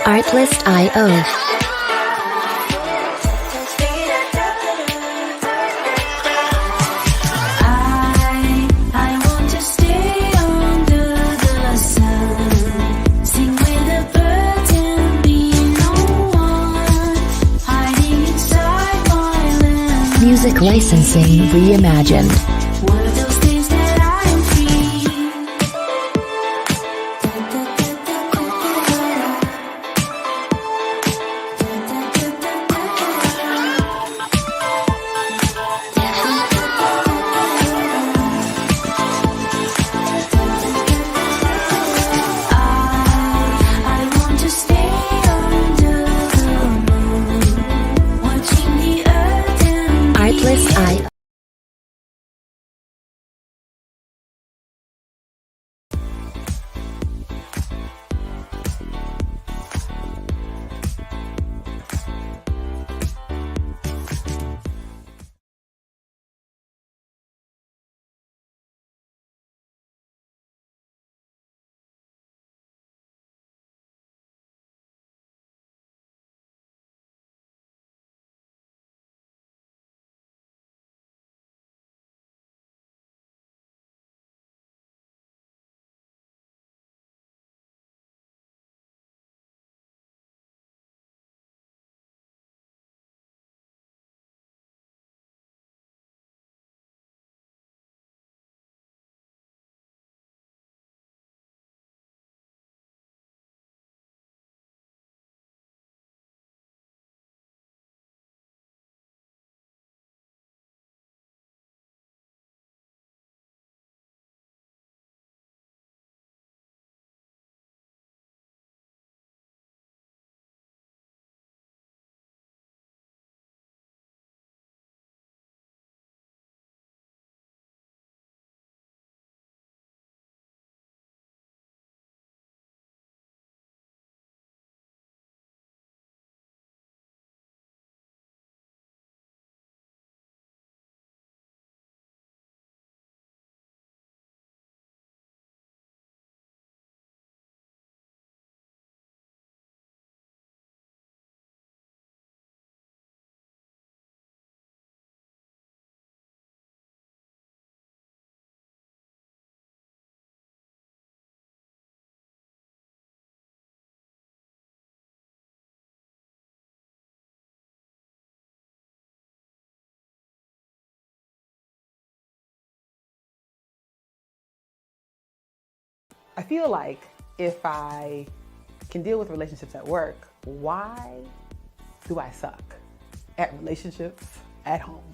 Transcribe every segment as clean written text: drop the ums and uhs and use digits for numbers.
Artlist.io. I want to stay under the sun, sing with the birds and be no one, hiding inside my land. Music licensing reimagined. One of those days that I am free. I want to stay under the moon, watching the earth and Artlist.io. I feel like if I can deal with relationships at work, why do I suck at relationships at home?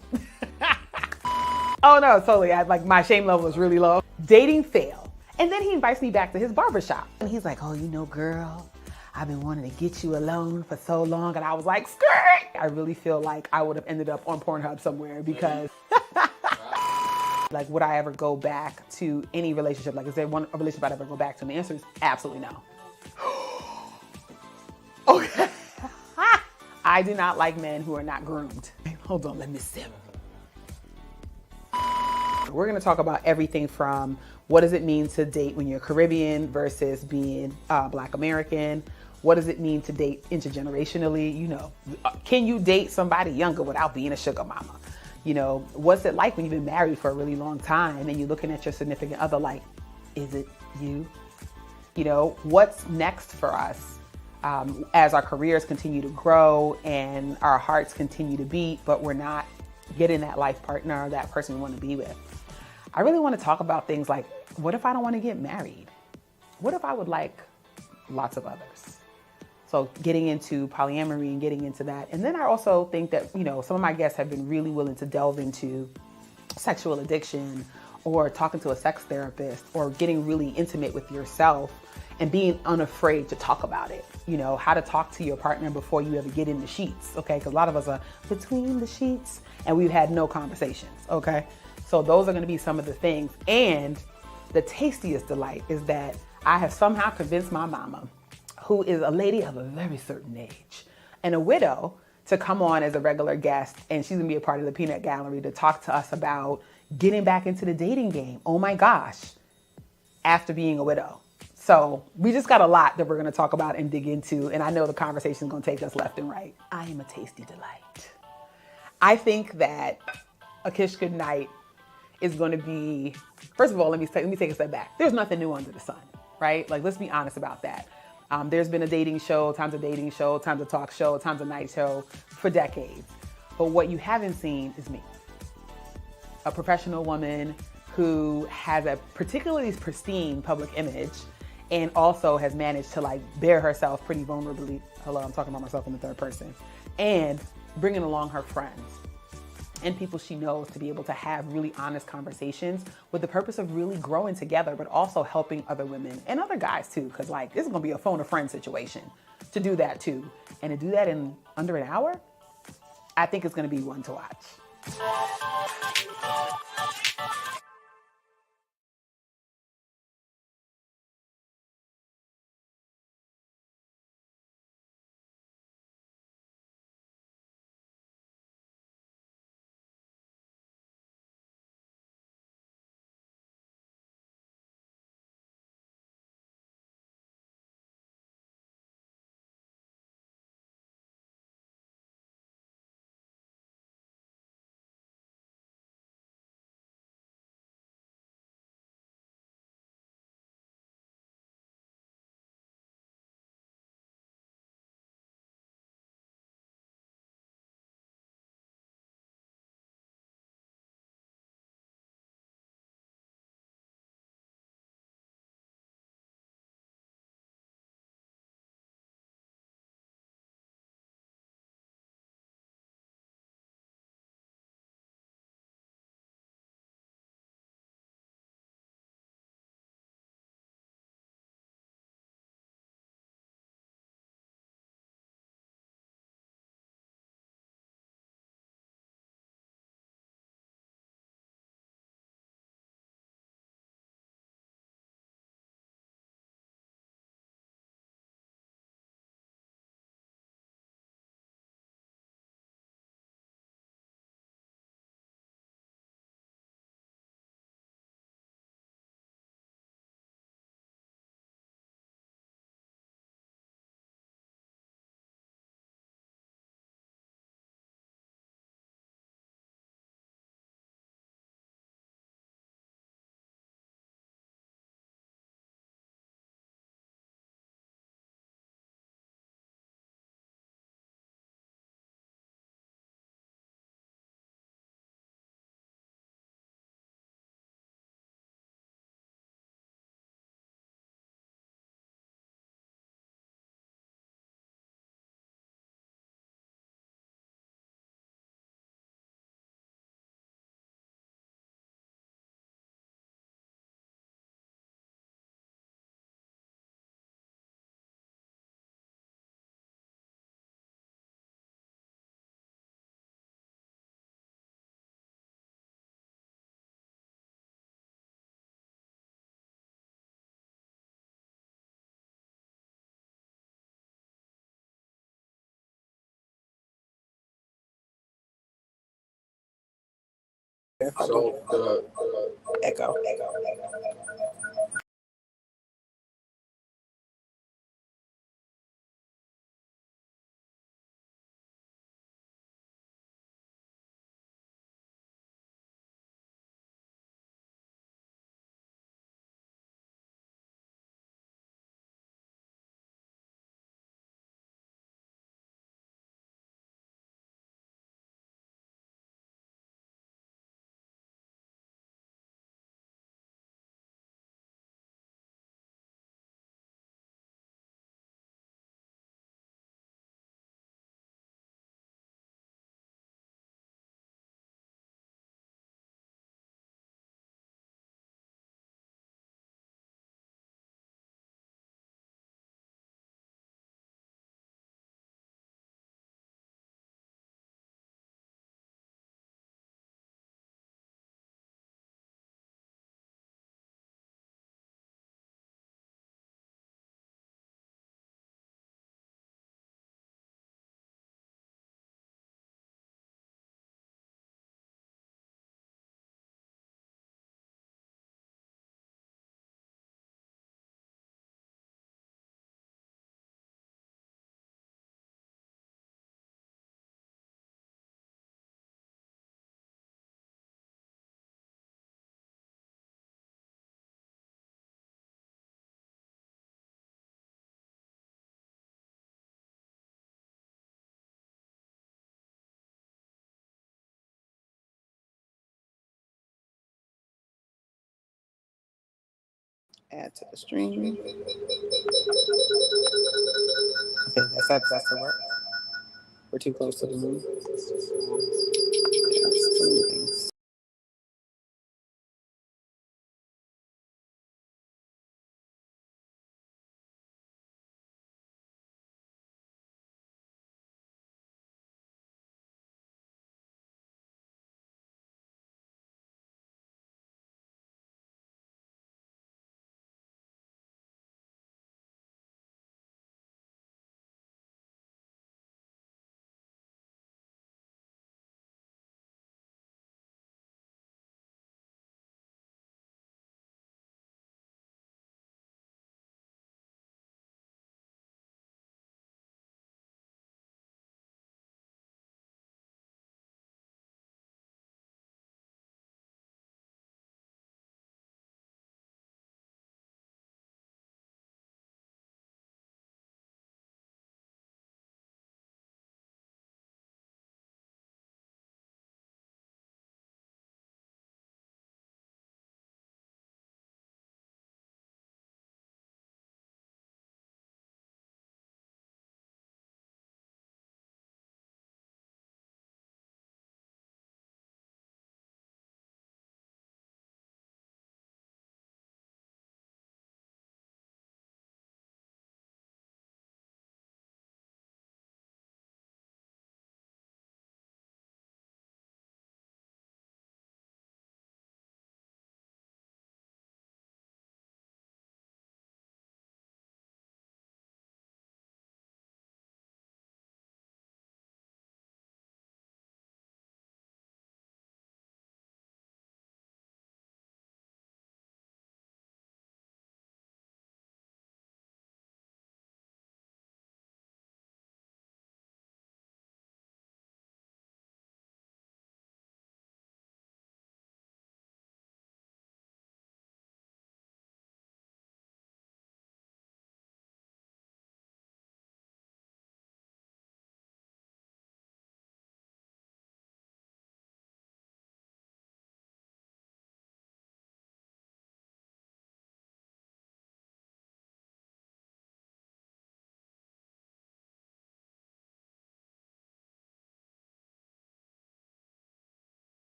Oh no, totally. My shame level is really low. Dating fail. And then he invites me back to his barbershop. And he's like, oh, you know, girl, I've been wanting to get you alone for so long. And I was like, skirt. I really feel like I would have ended up on Pornhub somewhere because like, would I ever go back to any relationship? Like, is there a relationship I'd ever go back to? And the answer is absolutely no. Okay. I do not like men who are not groomed. Hold on, let me sip. We're gonna talk about everything from what does it mean to date when you're Caribbean versus being Black American? What does it mean to date intergenerationally? You know, can you date somebody younger without being a sugar mama? You know, what's it like when you've been married for a really long time and you're looking at your significant other like, is it you? You know, what's next for us as our careers continue to grow and our hearts continue to beat, but we're not getting that life partner or that person we want to be with? I really want to talk about things like, what if I don't want to get married? What if I would like lots of others? So getting into polyamory and getting into that. And then I also think that, you know, some of my guests have been really willing to delve into sexual addiction or talking to a sex therapist or getting really intimate with yourself and being unafraid to talk about it. You know, how to talk to your partner before you ever get in the sheets, okay? Because a lot of us are between the sheets and we've had no conversations, okay? So those are gonna be some of the things. And the tastiest delight is that I have somehow convinced my mama, who is a lady of a very certain age and a widow, to come on as a regular guest, and she's gonna be a part of the Peanut Gallery to talk to us about getting back into the dating game. Oh my gosh, after being a widow. So we just got a lot that we're gonna talk about and dig into, and I know the conversation is gonna take us left and right. I am a tasty delight. I think that A Kish Goodnight is going to be, first of all, let me take a step back. There's nothing new under the sun, right? Like, let's be honest about that. There's been a dating show, times a dating show, times a talk show, times a night show for decades. But what you haven't seen is me, a professional woman who has a particularly pristine public image and also has managed to like bear herself pretty vulnerably. Hello, I'm talking about myself in the third person. And bringing along her friends and people she knows to be able to have really honest conversations with the purpose of really growing together, but also helping other women and other guys too. Cause like, this is gonna be a phone a friend situation to do that too. And to do that in under an hour, I think it's gonna be one to watch. So the Echo. Add to the stream. Okay, that's the work. We're too close to the moon. Yeah, just too many things.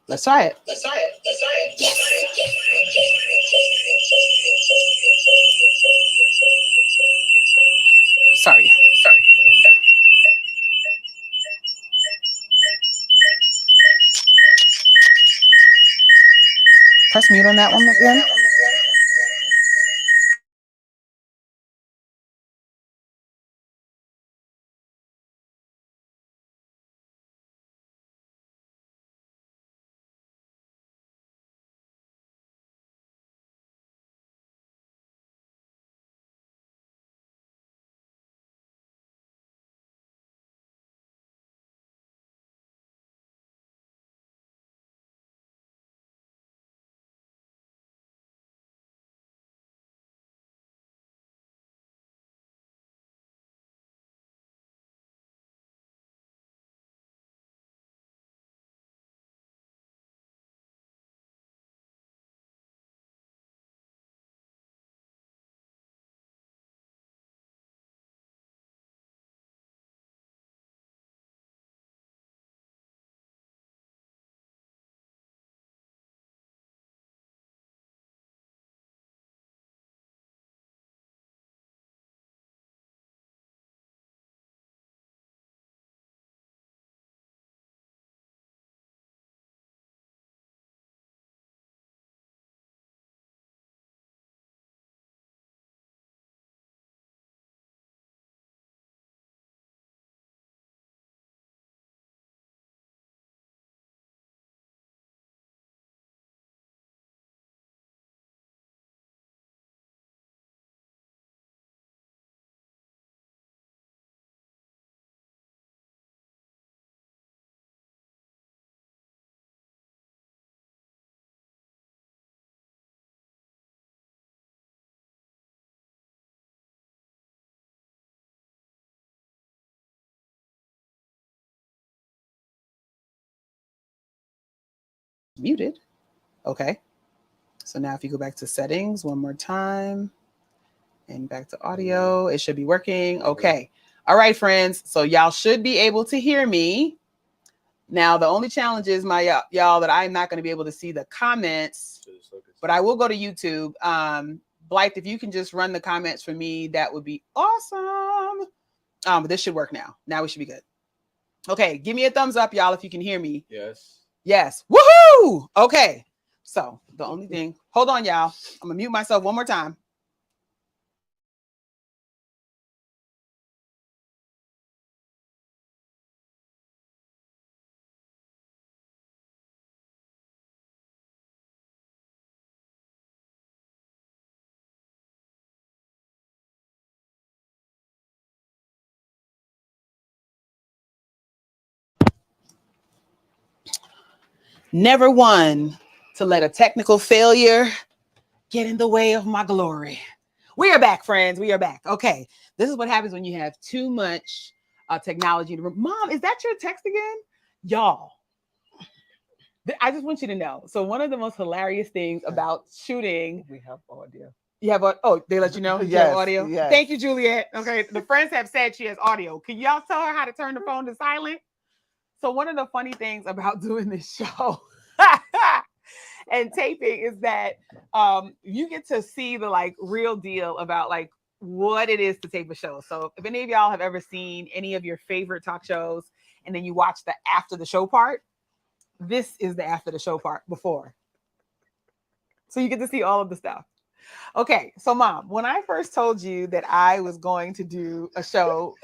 Let's try it. Sorry. Press mute on that one again. Muted. Okay. So now if you go back to settings one more time and back to audio, it should be working. Okay. All right, friends. So y'all should be able to hear me. Now, the only challenge is y'all that I'm not going to be able to see the comments, but I will go to YouTube. Blythe, if you can just run the comments for me, that would be awesome. But this should work now. Now we should be good. Okay, give me a thumbs up, y'all, if you can hear me. Yes. Yes. Woohoo! Okay. So the only thing, hold on, y'all. I'm gonna mute myself one more time. Never one to let a technical failure get in the way of my glory. We are back, friends. We are back. Okay. This is what happens when you have too much technology in the room. Mom, is that your text again? Y'all, I just want you to know. So one of the most hilarious things about shooting. We have audio. You have they let you know? You Yes, have audio? yes. Thank you, Juliet. Okay. The friends have said she has audio. Can y'all tell her how to turn the phone to silent? So one of the funny things about doing this show and taping is that you get to see the like real deal about like what it is to tape a show. So if any of y'all have ever seen any of your favorite talk shows and then you watch the after the show part, this is the after the show part before. So you get to see all of the stuff. Okay, so Mom, when I first told you that I was going to do a show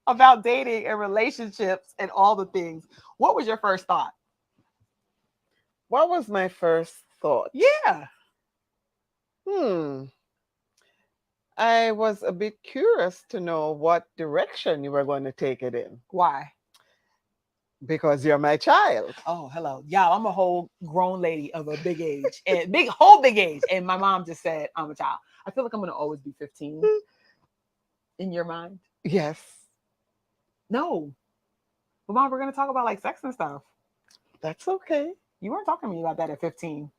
about dating and relationships and all the things, what was your first thought? What was my first thought? Yeah. I was a bit curious to know what direction you were going to take it in. Why? Because you're my child. Oh, hello. Y'all, I'm a whole grown lady of a big age and big age. And my mom just said, I'm a child. I feel like I'm going to always be 15 in your mind. Yes. No. But Mom, we're going to talk about like sex and stuff. That's okay. You weren't talking to me about that at 15.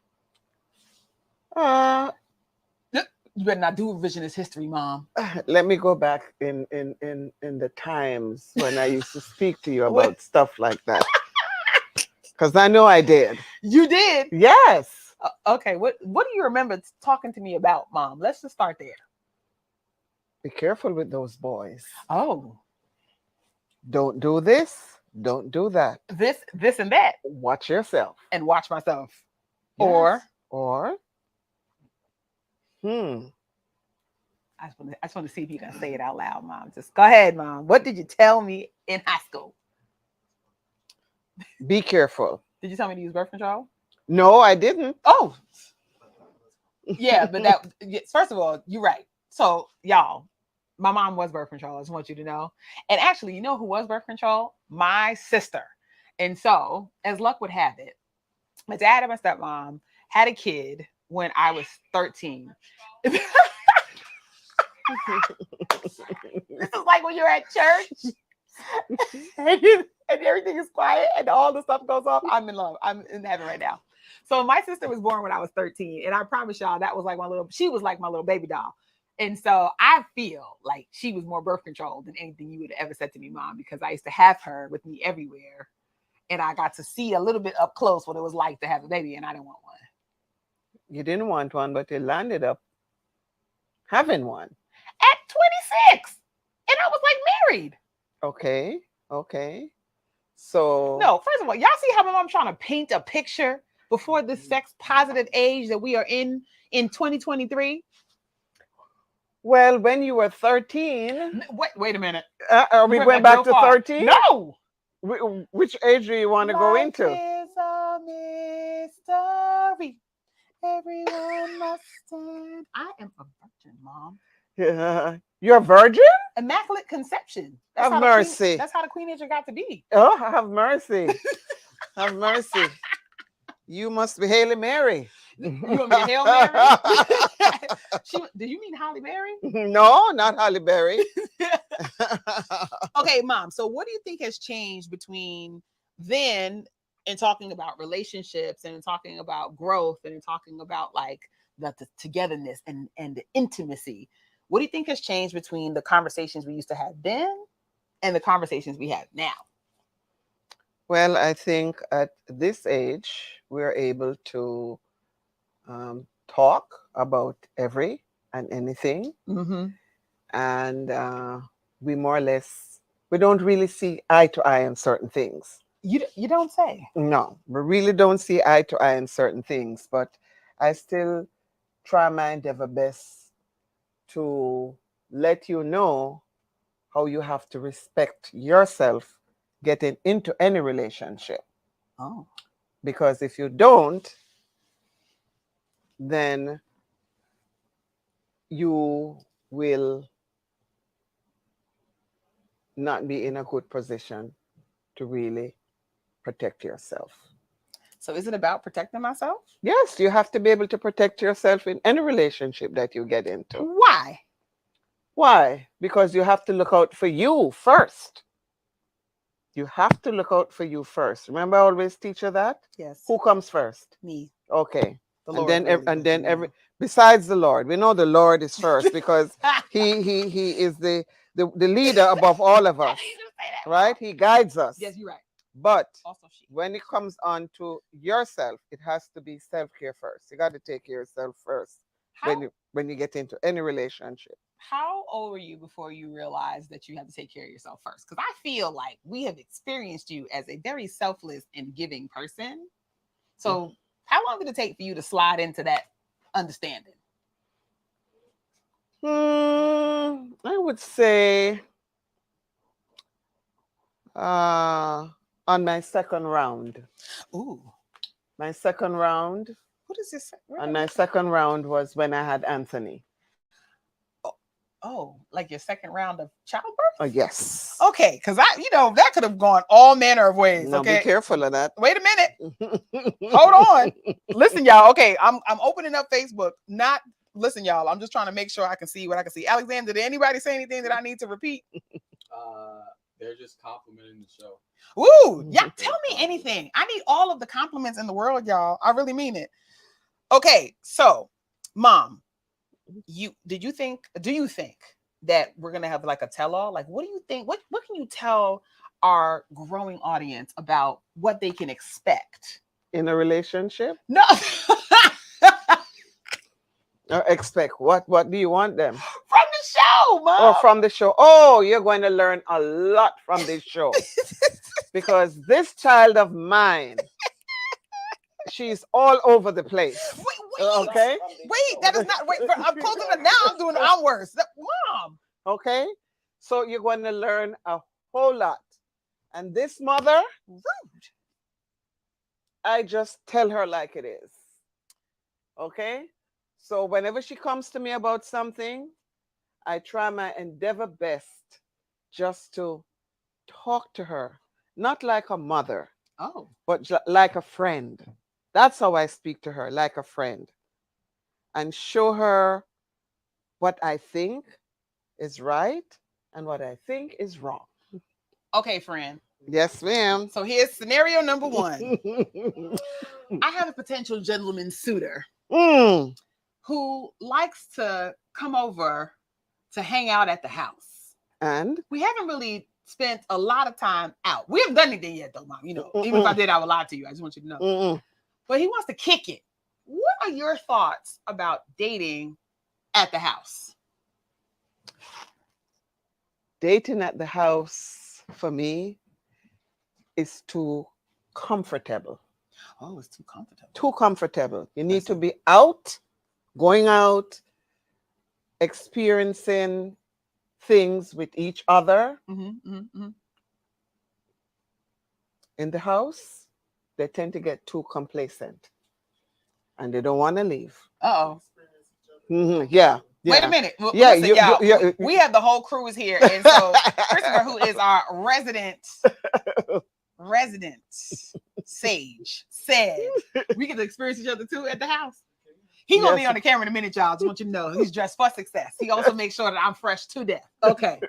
You better not do revisionist history, Mom. Let me go back in the times when I used to speak to you about stuff like that. Because I know I did. You did? Yes. Okay. What do you remember talking to me about, Mom? Let's just start there. Be careful with those boys. Oh. Don't do this. Don't do that. This and that. Watch yourself. And watch myself. Yes. Or I just want to see if you can say it out loud, Mom. Just go ahead, Mom. What did you tell me in high school? Be careful. Did you tell me to use birth control? No, I didn't. Oh. Yeah, but first of all, you're right. So, y'all, my mom was birth control. I just want you to know. And actually, you know who was birth control? My sister. And so, as luck would have it, my dad and my stepmom had a kid when I was 13. This is like when you're at church and everything is quiet and all the stuff goes off. I'm in love. I'm in heaven right now. So my sister was born when I was 13. And I promise y'all, that was like she was like my little baby doll. And so I feel like she was more birth control than anything you would have ever said to me, Mom, because I used to have her with me everywhere. And I got to see a little bit up close what it was like to have a baby, and I didn't want one. You didn't want one, but you landed up having one. At 26. And I was like married. Okay. So. No, first of all, y'all see how my mom's trying to paint a picture before the sex positive age that we are in 2023? Well, when you were 13. Wait a minute. Are we going back to 13? No. Which age do you want to go into? Life is a mystery. Everyone must stand. I am a virgin, Mom. Yeah. You're a virgin? Immaculate conception. Have mercy. That's how the queenager got to be. Oh, have mercy. Have mercy. You must be Halle Mary. You want me to Hail Mary? Do you mean Halle Berry? No, not Halle Berry. Okay, Mom. So what do you think has changed between then in talking about relationships and in talking about growth and in talking about like the togetherness and the intimacy, what do you think has changed between the conversations we used to have then and the conversations we have now? Well, I think at this age, we're able to talk about every and anything. Mm-hmm. And we more or less, we don't really see eye to eye on certain things. You don't say. No, we really don't see eye to eye on certain things. But I still try my endeavor best to let you know how you have to respect yourself getting into any relationship. Oh. Because if you don't, then you will not be in a good position to really protect yourself. So is it about protecting myself? Yes, you have to be able to protect yourself in any relationship that you get into. Why? Why? Because you have to look out for you first. You have to look out for you first. Remember, I always teach you that. Yes. Who comes first? Me. Okay. The And Lord then really, and but then you every know. besides the Lord, we know the Lord is first because he is the leader above all of us, You just say that, right? He guides us. Yes, you're right. But Also, she. when it comes on to yourself, it has to be self-care first. You got to take care of yourself first How, when you get into any relationship. how old were you before you realized that you have to take care of yourself first? Because I feel like we have experienced you as a very selfless and giving person. So how long did it take for you to slide into that understanding? I would say on my second round. Ooh, My second round. what is this? And my second round was when I had Anthony. Oh, like your second round of childbirth? Oh, yes. Okay, because that could have gone all manner of ways. Now Okay, be careful of that. wait a minute. Hold on. Listen, y'all. Okay, I'm opening up Facebook. Not listen, y'all. I'm just trying to make sure I can see what I can see. Alexander, did anybody say anything that I need to repeat? They're just complimenting the show. Ooh, yeah. Tell me anything. I need all of the compliments in the world, y'all. I really mean it. Okay, so, Mom, do you think that we're gonna have like a tell-all? Like, what do you think? What can you tell our growing audience about what they can expect In a relationship? No. Or expect what? What do you want them? From the show, Mom. Or from the show? Oh, you're going to learn a lot from this show. Because this child of mine, she's all over the place. Wait. Okay? Wait, that is not. Wait, I'm closing it now. I'm doing. I'm worse. Mom. Okay? So you're going to learn a whole lot. And this mother, Rude. I just tell her like it is. Okay? So whenever she comes to me about something, I try my endeavor best just to talk to her. Not like a mother, Oh. but like a friend. That's how I speak to her, like a friend. And show her what I think is right and what I think is wrong. Okay, friend. Yes, ma'am. So here's scenario number one. I have a potential gentleman suitor who likes to come over to hang out at the house. And We haven't really spent a lot of time out. We haven't done anything yet, though, Mom. Even if I did, I would lie to you. I just want you to know. But he wants to kick it. What are your thoughts about dating at the house? Dating at the house for me is too comfortable. Oh, it's too comfortable. Too comfortable. You need to be out, going out, experiencing things with each other. In the house, they tend to get too complacent and they don't want to leave. Uh-oh. Yeah. Wait a minute. Yeah, Listen, y'all, we have the whole crew is here. And so Christopher, who is our resident sage, said we get to experience each other too at the house. He's gonna be on the camera in a minute, y'all. Just want you to know he's dressed for success. He also makes sure that I'm fresh to death. Okay.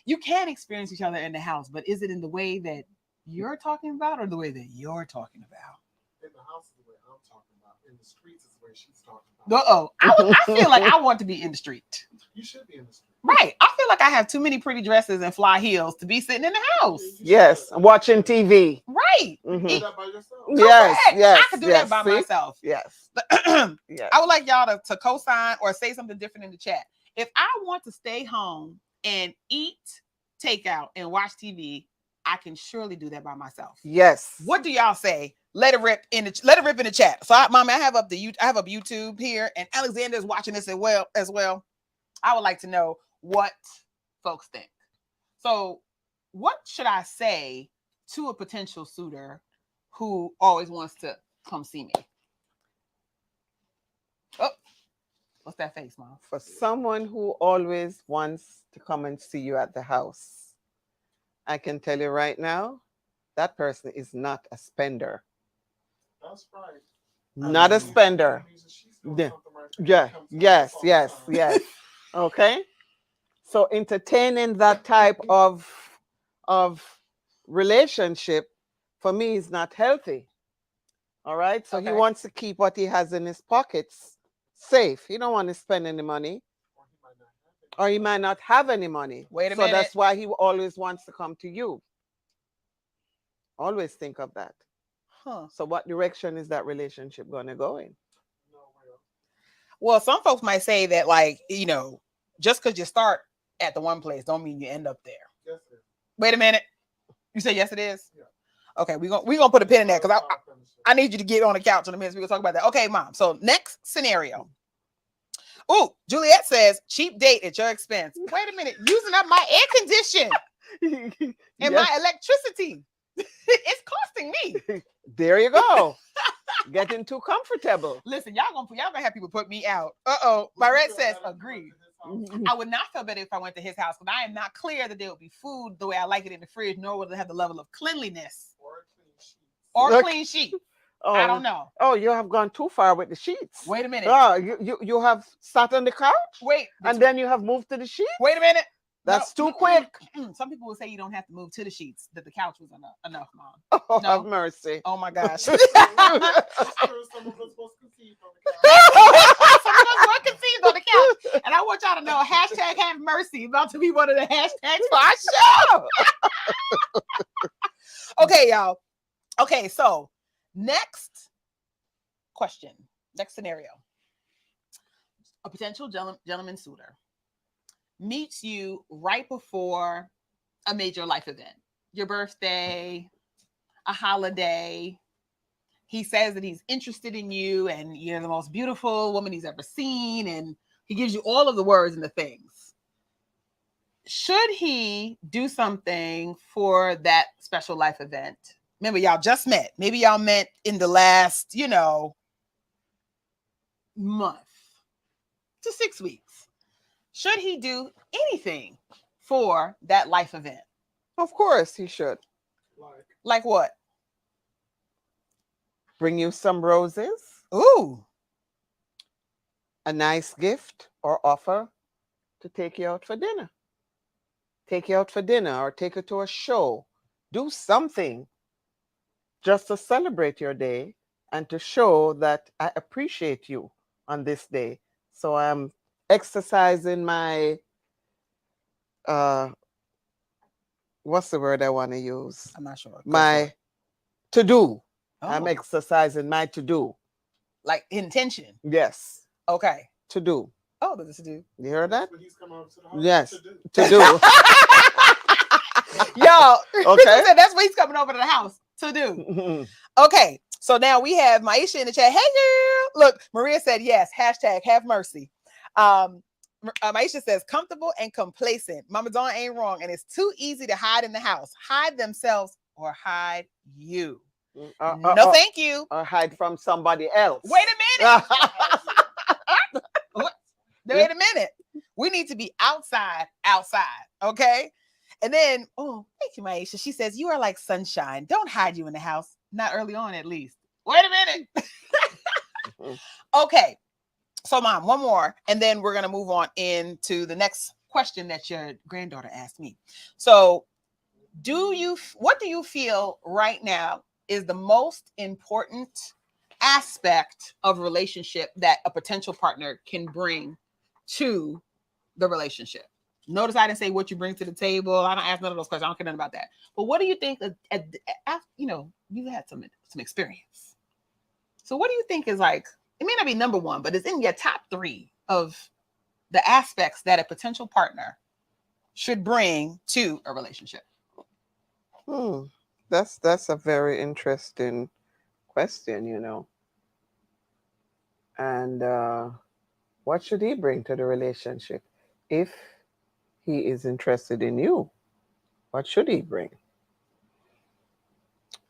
You can experience each other in the house, but is it in the way that you're talking about or the way that you're talking about? In the house is the way I'm talking about. In the streets is the way she's talking about. I feel like I want to be in the street. You should be in the street. Right. I feel like I have too many pretty dresses and fly heels to be sitting in the house. Yes, watching TV. Right. You Mhm. do that by yourself. Yes, Correct. yes, I could do yes. that by See? myself. Yes, I yes. would like y'all to co-sign or say something different in the chat. If I want to stay home and eat takeout and watch TV, I can surely do that by myself. Yes. What do y'all say? Let it rip in the chat. So, Mommy, I have up YouTube here, and Alexander's watching this as well. I would like to know what folks think. So, what should I say to a potential suitor who always wants to come see me? Oh, what's that face, Mom? For someone who always wants to come and see you at the house, I can tell you right now, that person is not a spender. That's right. Not a spender. Yeah. Yeah. Yes. Yes. Yes. Okay. So entertaining that type of relationship for me is not healthy. All right. So he Okay. wants to keep what he has in his pockets safe. He don't want to spend any money, or he might not have any money. Wait a so minute. that's why he always wants to come to you. Always think of that. Huh. So what direction is that relationship going to go in? Well, some folks might say that, like, just because you start at the one place don't mean you end up there. Yes, it is. Wait a minute. You say yes, it is? Yeah. Okay, we're gonna put a pin in that because I need you to get on the couch in a minute. We're gonna talk about that. Okay, Mom. So next scenario. Oh, Juliet says cheap date at your expense. Wait a minute, using up my air condition and my electricity. It's costing me. There you go. Getting too comfortable. Listen, y'all gonna have people put me out. My red says agreed. I would not feel better if I went to his house because I am not clear that there would be food the way I like it in the fridge, nor would it have the level of cleanliness or clean sheet. Oh, I don't know. Oh, you have gone too far with the sheets. Wait a minute. Oh, you have sat on the couch Wait, and then you have moved to the sheet. wait a minute. That's No. too quick. Some people will say you don't have to move to the sheets, that the couch was enough, Mom. Oh, No. have mercy. Oh my gosh. That's true. Some of us was conceived on the couch. Some of us were conceived on the couch. And I want y'all to know hashtag have mercy about to be one of the hashtags for our show. Okay, y'all. Okay, so next question, next scenario. A potential gentleman suitor meets you right before a major life event, your birthday, a holiday. He says that he's interested in you and you're the most beautiful woman he's ever seen. And he gives you all of the words and the things. Should he do something for that special life event? Remember, y'all just met. Maybe y'all met in the last, month to 6 weeks. Should he do anything for that life event? Of course he should. Like what? Bring you some roses, Ooh. a nice gift or offer to take you out for dinner. Take you out for dinner or take you to a show. Do something just to celebrate your day and to show that I appreciate you on this day. So I'm exercising my what's the word I want to use? I'm not sure. Go for My it. to do. Oh, I'm exercising my to do. like intention. Yes, Okay. to do. Oh, there's to do. You heard that? But he's coming up to the house Yes, to do. to do. Y'all, Okay. that's what he's coming over to the house to do. Okay, so now we have Maisha in the chat. Hey, girl. Look, Maria said yes. Hashtag have mercy. Maisha says comfortable and complacent. Mama Dawn ain't wrong, and it's too easy to hide in the house. Hide themselves or hide you. No, thank you. Or hide from somebody else. Wait a minute. Wait a minute. We need to be outside. Okay. And then, oh, thank you, Maisha. She says, you are like sunshine. Don't hide you in the house. Not early on, at least. Wait a minute. Okay. So, Mom, one more. And then we're going to move on into the next question that your granddaughter asked me. So, what do you feel right now is the most important aspect of relationship that a potential partner can bring to the relationship? Notice I didn't say what you bring to the table. I don't ask none of those questions. I don't care nothing about that. But what do you think? You had some experience. So what do you think is like? It may not be number one, but it's in your top 3 of the aspects that a potential partner should bring to a relationship. That's a very interesting question, And what should he bring to the relationship? If he is interested in you, what should he bring?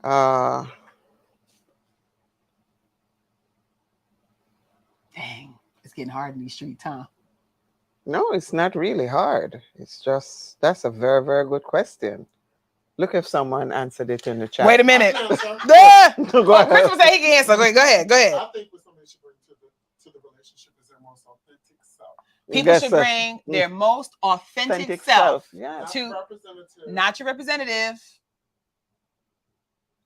Dang, it's getting hard in these streets, huh? No, it's not really hard. It's just, that's a very, very good question. Look if someone answered it in the chat. Wait a minute. I can answer. Go ahead. Christopher said he can answer. Go ahead. I think what somebody should bring to the relationship is their most authentic self. People should bring their most authentic self Yeah. Not to representative. not your representative.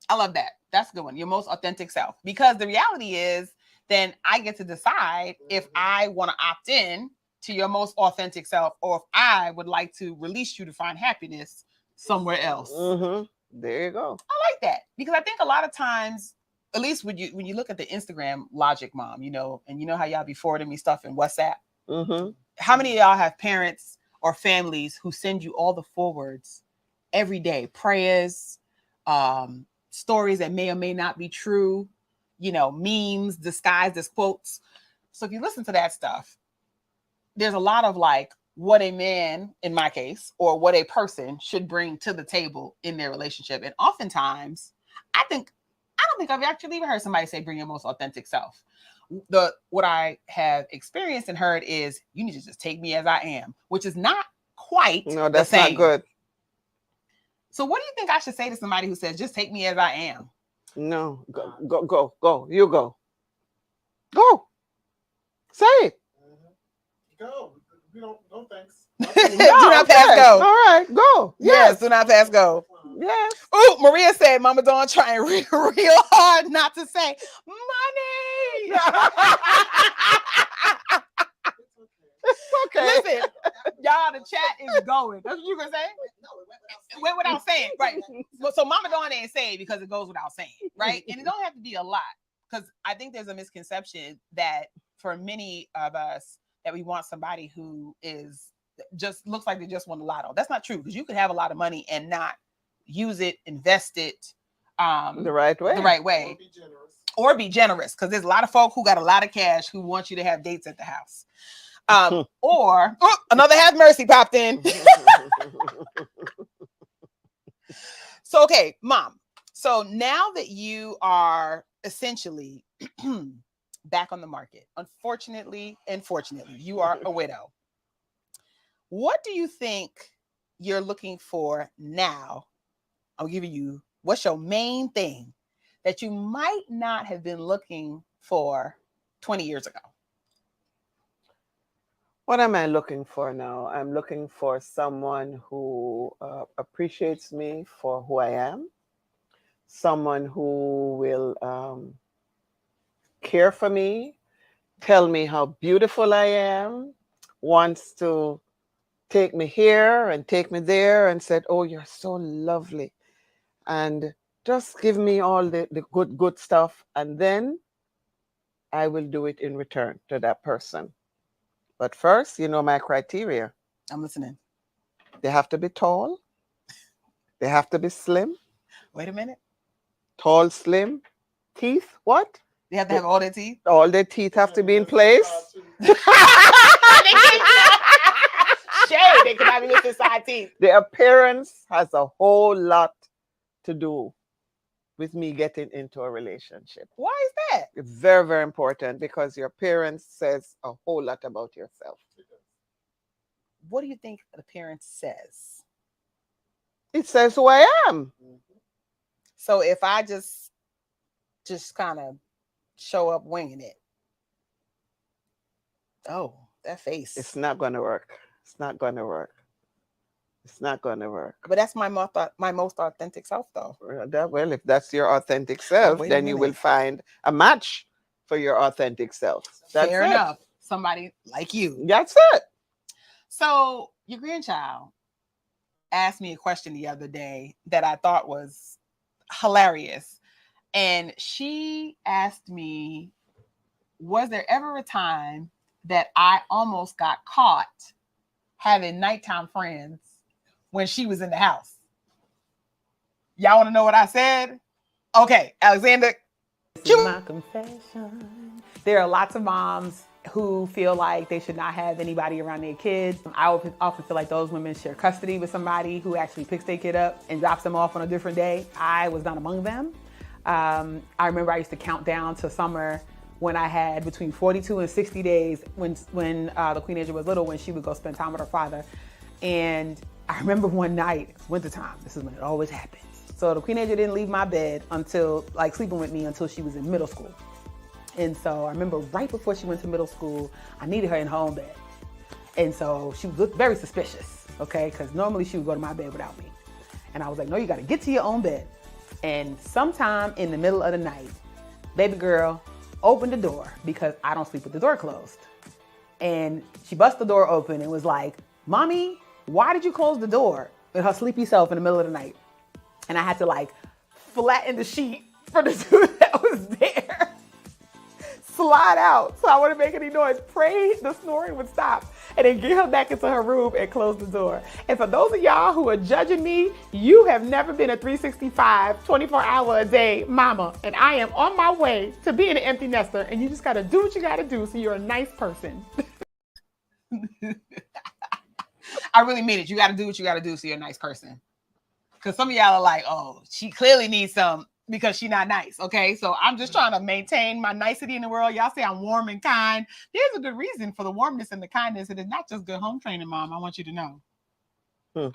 I love that. That's a good one. Your most authentic self. Because the reality is, then I get to decide if I want to opt in to your most authentic self, or if I would like to release you to find happiness somewhere else. There you go. I like that, because I think a lot of times, at least when you look at the Instagram logic, Mom, and you know how y'all be forwarding me stuff in WhatsApp. How many of y'all have parents or families who send you all the forwards every day, prayers, stories that may or may not be true, memes disguised as quotes? So if you listen to that stuff, there's a lot of like what a man, in my case, or what a person should bring to the table in their relationship. And oftentimes, I don't think I've actually even heard somebody say, bring your most authentic self. What I have experienced and heard is, you need to just take me as I am, which is not quite No, that's the same. not good. So what do you think I should say to somebody who says, just take me as I am? No, go. You go. Go. Say it. Go. We don't. No thanks. Do not pass go. All right, go. Yes, do not pass go. Yes. Oh, Maria said, Mama Dawn trying real hard not to say money. Okay. Listen, y'all, the chat is going. That's what you gonna say? It went without saying, right? So Mama Dawn ain't say it because it goes without saying, right? And it don't have to be a lot, because I think there's a misconception that for many of us that we want somebody who is just looks like they just won the lotto. That's not true, because you could have a lot of money and not use it, invest it the right way. Or be generous. Because there's a lot of folk who got a lot of cash who want you to have dates at the house. Or another Have Mercy popped in. So, okay, Mom. So now that you are essentially back on the market, unfortunately and fortunately, you are a widow. What do you think you're looking for now? I'm giving you, what's your main thing that you might not have been looking for 20 years ago? What am I looking for now? I'm looking for someone who appreciates me for who I am, someone who will care for me, tell me how beautiful I am, wants to take me here and take me there and said, oh, you're so lovely. And just give me all the good stuff. And then I will do it in return to that person. But first, my criteria. I'm listening. They have to be tall. They have to be slim. Wait a minute. Tall, slim. Teeth, what? They have to have all their teeth? All their teeth have to be in place. Shade, they cannot be lifting side teeth. The appearance has a whole lot to do with me getting into a relationship. Why is that? It's very, very important, because your appearance says a whole lot about yourself. What do you think an appearance says? It says who I am. So if I just kind of show up winging it, oh, that face. It's not going to work. It's not gonna work. It's not gonna work. But that's my most authentic self, though. Well, if that's your authentic self, wait a then you will minute. find a match for your authentic self. That's Fair it. enough. Somebody like you. That's it. So your grandchild asked me a question the other day that I thought was hilarious. And she asked me, was there ever a time that I almost got caught having nighttime friends when she was in the house? Y'all want to know what I said? Okay, Alexander. This is my confession. There are lots of moms who feel like they should not have anybody around their kids. I often feel like those women share custody with somebody who actually picks their kid up and drops them off on a different day. I was not among them. I remember I used to count down to summer when I had between 42 and 60 days when the Queenager was little, when she would go spend time with her father. And I remember one night, it's wintertime, this is when it always happens. So the Queenager didn't leave my bed until, like, sleeping with me until she was in middle school. And so I remember right before she went to middle school, I needed her in her own bed. And so she looked very suspicious, okay? Because normally she would go to my bed without me. And I was like, no, you gotta get to your own bed. And sometime in the middle of the night, baby girl opened the door, because I don't sleep with the door closed. And she busted the door open and was like, Mommy, why did you close the door? With her sleepy self in the middle of the night. And I had to like flatten the sheet for the dude that was there. Slide out so I wouldn't make any noise. Pray the snoring would stop. And then get her back into her room and close the door. And for those of y'all who are judging me, you have never been a 365, 24-hour-a-day mama. And I am on my way to being an empty nester. And you just got to do what you got to do so you're a nice person. I really mean it. You got to do what you got to do so you're a nice person. Because some of y'all are like, oh, she clearly needs some because she's not nice. Okay, so I'm just trying to maintain my nicety in the world. Y'all say I'm warm and kind. There's a good reason for the warmness and the kindness. It is not just good home training, Mom. I want you to know.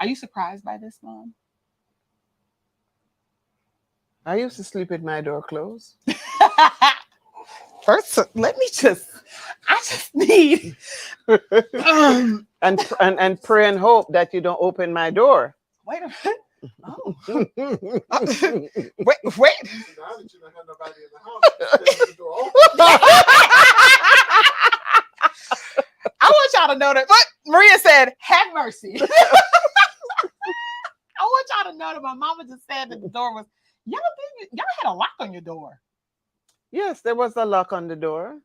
Are you surprised by this, Mom? I used to sleep with my door closed. First, let me I just need. and pray and hope that you don't open my door. Wait a minute. Oh. Now Wait. that you don't have nobody in the house, you the door open. I want y'all to know that. But Maria said, have mercy. I want y'all to know that my mama just said that the door was, y'all had a lock on your door. Yes, there was a lock on the door.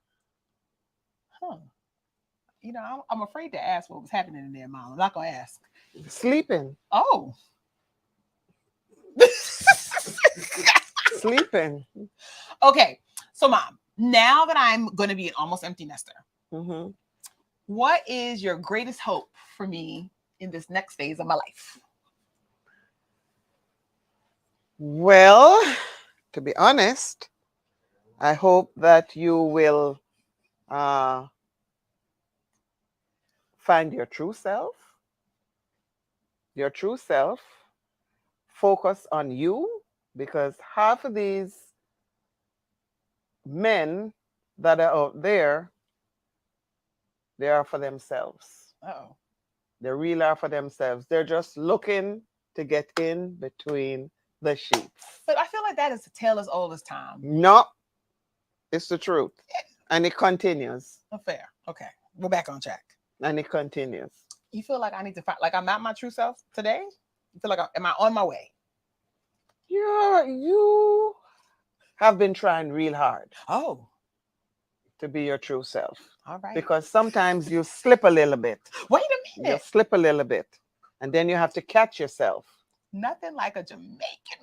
Huh. You know, I'm afraid to ask what was happening in there, Mom. I'm not going to ask. Sleeping. Oh. Sleeping. Okay. So, Mom, now that I'm going to be an almost empty nester, what is your greatest hope for me in this next phase of my life? Well, to be honest, I hope that you will find your true self. Your true self. Focus on you, because half of these men that are out there, they are for themselves. Uh-oh. They really are for themselves. They're just looking to get in between the sheets. But I feel like that is a tale as old as time. No, it's the truth. And it continues. Oh, fair. Okay. We're back on track. And it continues. You feel like I need to find, like I'm at my true self today? You feel like, am I on my way? You have been trying real hard. Oh. To be your true self. All right. Because sometimes you slip a little bit. Wait a minute. You slip a little bit. And then you have to catch yourself. Nothing like a Jamaican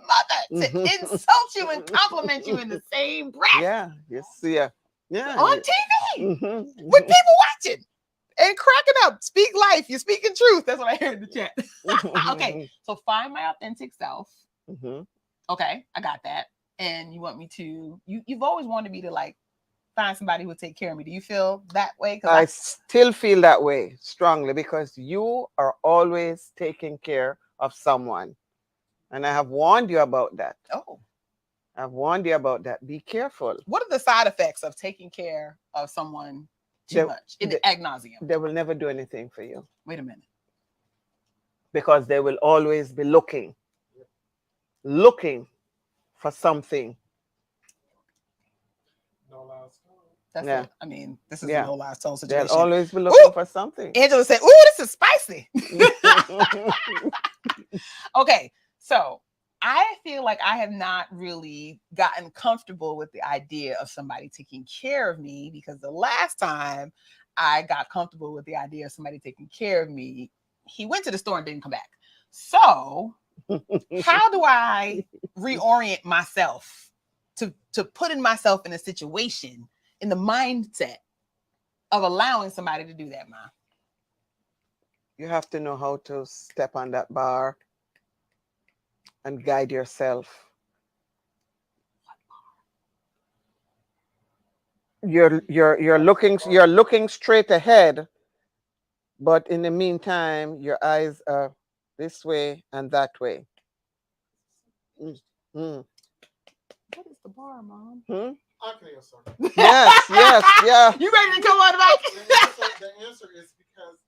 mother to insult you and compliment you in the same breath. Yeah. Yes. Yeah. Yeah. On TV. With people watching and cracking up. Speak life. You're speaking truth. That's what I hear in the chat. Okay. So find my authentic self. Okay. I got that. And you want me to, you've always wanted me to like find somebody who will take care of me. Do you feel that way? I still feel that way strongly, because you are always taking care of someone. And I have warned you about that. Oh. I've warned you about that. Be careful. What are the side effects of taking care of someone too much ad nauseum. They will never do anything for you Wait a minute. because they will always be looking for something. No last time. That's Yeah. it. I mean, this is Yeah. a no last soul They'll situation. always be looking for something. Angela said, "Ooh, this is spicy." Okay, so I feel like I have not really gotten comfortable with the idea of somebody taking care of me, because the last time I got comfortable with the idea of somebody taking care of me, he went to the store and didn't come back. So how do I reorient myself to putting myself in a situation, in the mindset of allowing somebody to do that, Ma? You have to know how to step on that bar and guide yourself. You're looking straight ahead, but in the meantime, your eyes are this way and that way. Mm. Mm. What is the bar, Mom? Hmm? I can answer. Yes, yeah. You ready to come on the mic? The answer is because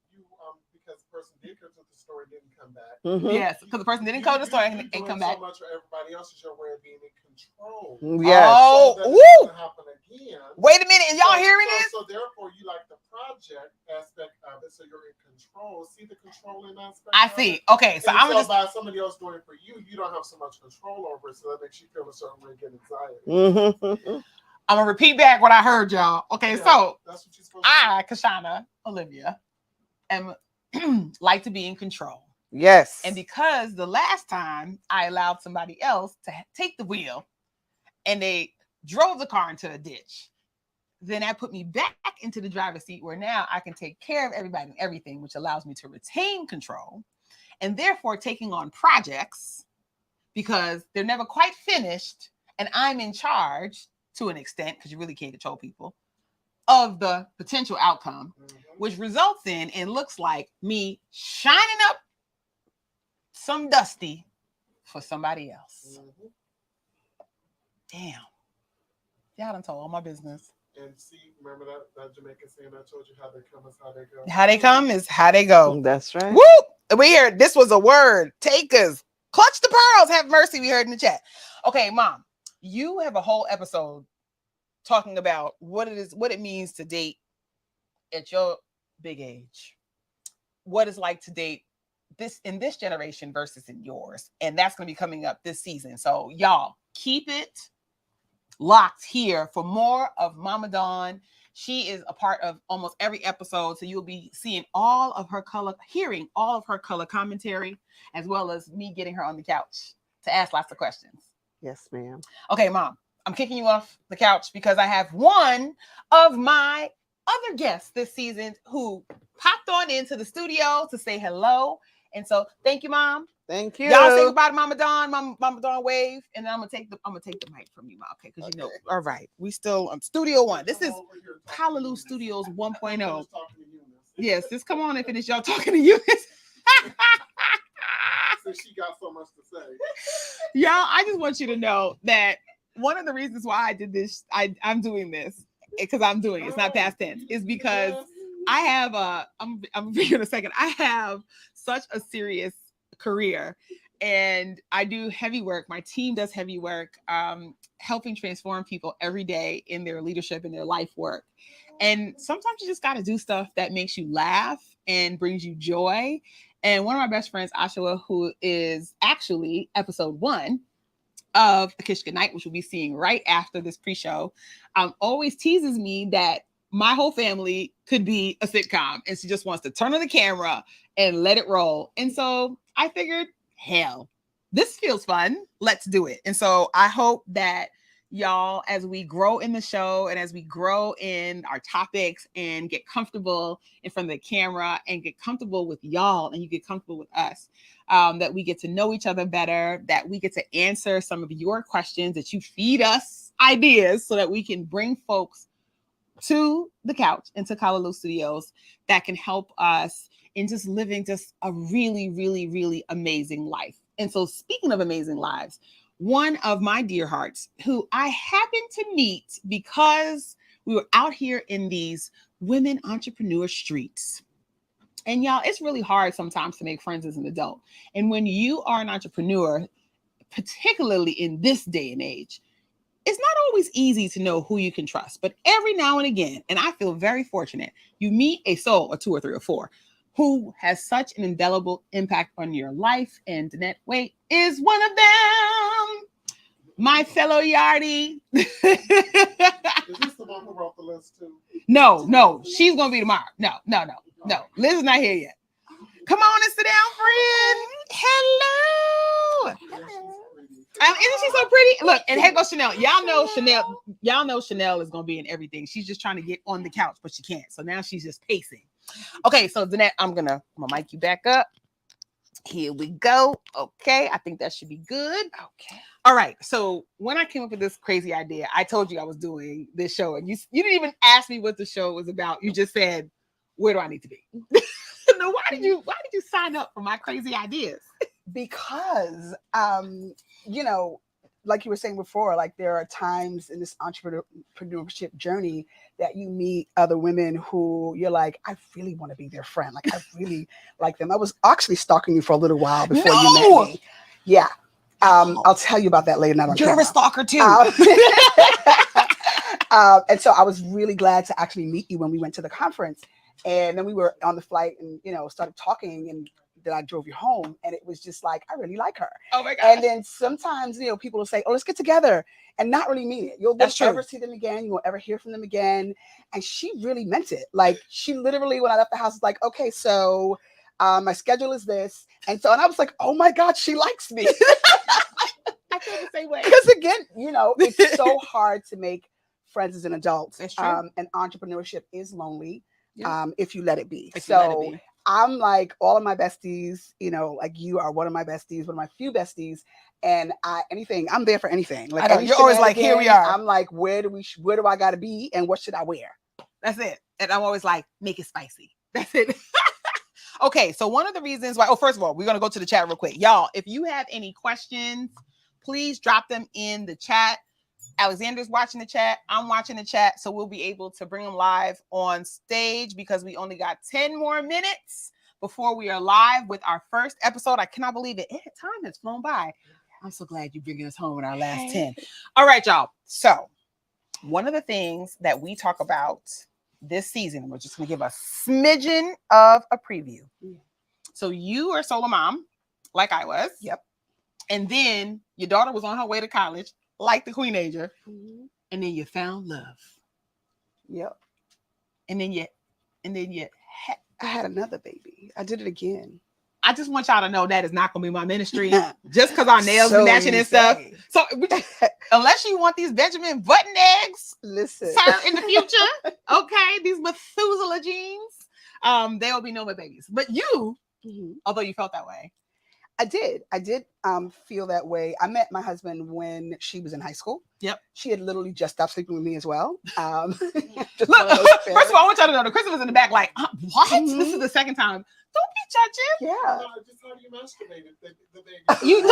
because the person did go to the store and didn't come back. Mhm. Yes, because the person didn't go to the store and come back. So much for everybody else is your way of being in control. Yes. Oh, So that woo! it doesn't happen again. Wait a minute, is y'all hearing this? So therefore, you like the project aspect of it, so you're in control. See the controlling aspect. I see. Okay, so I'm just by somebody else doing it for you, you don't have so much control over it, so that makes you feel a certain way, get anxiety. Mhm. I'm gonna repeat back what I heard, y'all. Okay, Yeah, so that's what you're supposed to do. I, Kishshana Olivia, am like to be in control. Yes. And because the last time I allowed somebody else to take the wheel and they drove the car into a ditch, then that put me back into the driver's seat where now I can take care of everybody and everything, which allows me to retain control and therefore taking on projects because they're never quite finished and I'm in charge to an extent, because you really can't control people, of the potential outcome, which results in and looks like me shining up some dusty for somebody else. Damn. Y'all done told all my business. And see, remember that Jamaican saying I told you, how they come is how they go. How they come is how they go. That's right. Woo! We heard this was a word. Takers. Clutch the pearls. Have mercy. We heard in the chat. Okay, Mom, you have a whole episode talking about what it means to date at your big age. What it's like to date in this generation versus in yours. And that's going to be coming up this season. So y'all keep it locked here for more of Mama Dawn. She is a part of almost every episode. So you'll be seeing hearing all of her color commentary, as well as me getting her on the couch to ask lots of questions. Yes, ma'am. Okay, Mom, I'm kicking you off the couch because I have one of my other guests this season who popped on into the studio to say hello. And so thank you, Mom. Thank you. Y'all say goodbye to Mama Dawn. Mama Dawn wave. And then I'm gonna take the mic from you, Mom. Okay, because you know, all right. We still Studio One. This is Hallelujah Studios 1.0. Yes, just come on and finish y'all talking to you. Since she got so much to say. Y'all, I just want you to know that one of the reasons why I did this, I'm doing this, because I'm doing it, it's not past tense, is because I have I'm in a second. I have such a serious career and I do heavy work. My team does heavy work, helping transform people every day in their leadership and their life work. And sometimes you just got to do stuff that makes you laugh and brings you joy. And one of my best friends, Ashua, who is actually episode 1 of A Kish Goodnight, which we'll be seeing right after this pre-show, always teases me that my whole family could be a sitcom. And she just wants to turn on the camera and let it roll. And so I figured, hell, this feels fun. Let's do it. And so I hope that y'all, as we grow in the show and as we grow in our topics and get comfortable in front of the camera and get comfortable with y'all and you get comfortable with us, that we get to know each other better, that we get to answer some of your questions, that you feed us ideas so that we can bring folks to the couch and to Hallelujah Studios that can help us in just living just a really, really, really amazing life. And so speaking of amazing lives, one of my dear hearts who I happened to meet because we were out here in these women entrepreneur streets. And y'all, it's really hard sometimes to make friends as an adult. And when you are an entrepreneur, particularly in this day and age, it's not always easy to know who you can trust. But every now and again, and I feel very fortunate, you meet a soul, or two or three or four, who has such an indelible impact on your life. And Danette Waite is one of them. My fellow yardie. Is this the one who wrote the list too? No, she's gonna be tomorrow. No. Liz is not here yet. Come on and sit down, friend. Hello. Isn't she so pretty? Look, and here goes Chanel. Y'all know Chanel is gonna be in everything. She's just trying to get on the couch, but she can't. So now she's just pacing. Okay, so Danette, I'm gonna mic you back up. Here we go. Okay, I think that should be good. Okay. All right. So when I came up with this crazy idea, I told you I was doing this show, and you didn't even ask me what the show was about. You just said, "Where do I need to be?" No, why did you sign up for my crazy ideas? Because you know, like you were saying before, like there are times in this entrepreneurship journey that you meet other women who you're like, I really want to be their friend. Like I really like them. I was actually stalking you for a little while before you met me. Yeah. I'll tell you about that later. Not on You're camera. a stalker too. And so I was really glad to actually meet you when we went to the conference. And then we were on the flight and, you know, started talking, and then I drove you home, and it was just like, I really like her. Oh my God. And then sometimes, you know, people will say, oh, let's get together, and not really mean it. You'll never see them again. You won't ever hear from them again. And she really meant it. Like she literally, when I left the house, was like, okay, so my schedule is this. And I was like, oh my God, she likes me. I feel the same way. Because again, you know, it's so hard to make friends as an adult. That's true. And entrepreneurship is lonely. Yeah. If you let it be. If you let it So be. I'm like all of my besties, you know, like you are one of my besties, one of my few besties. And I'm there for anything. Like I know, you're always like, here we are. I'm like, where do I gotta be and what should I wear? That's it. And I'm always like, make it spicy. That's it. Okay, so one of the reasons why, first of all, we're gonna go to the chat real quick. Y'all, if you have any questions, please drop them in the chat. Alexander's watching the chat. I'm watching the chat. So we'll be able to bring them live on stage because we only got 10 more minutes before we are live with our first episode. I cannot believe it. Time has flown by. I'm so glad you're bringing us home with our last 10. All right, y'all. So one of the things that we talk about this season, we're just going to give a smidgen of a preview. So you are a solo mom, like I was. Yep. And then your daughter was on her way to college, like the Queenager, and then you found love. Yep. And then you I had another baby. I did it again. I just want y'all to know that is not gonna be my ministry. Just because our nails So be matching you and stuff. say. So unless you want these Benjamin Button eggs, Listen. sir, in the future, okay, these Methuselah jeans, there will be no more babies. But you, although you felt that way. I did feel that way. I met my husband when she was in high school. Yep. She had literally just stopped sleeping with me as well. Look, first of all, I want y'all to know the Christopher's in the back, like, what? This is the second time. Don't be judging. Yeah. No, just how you masturbated the baby. You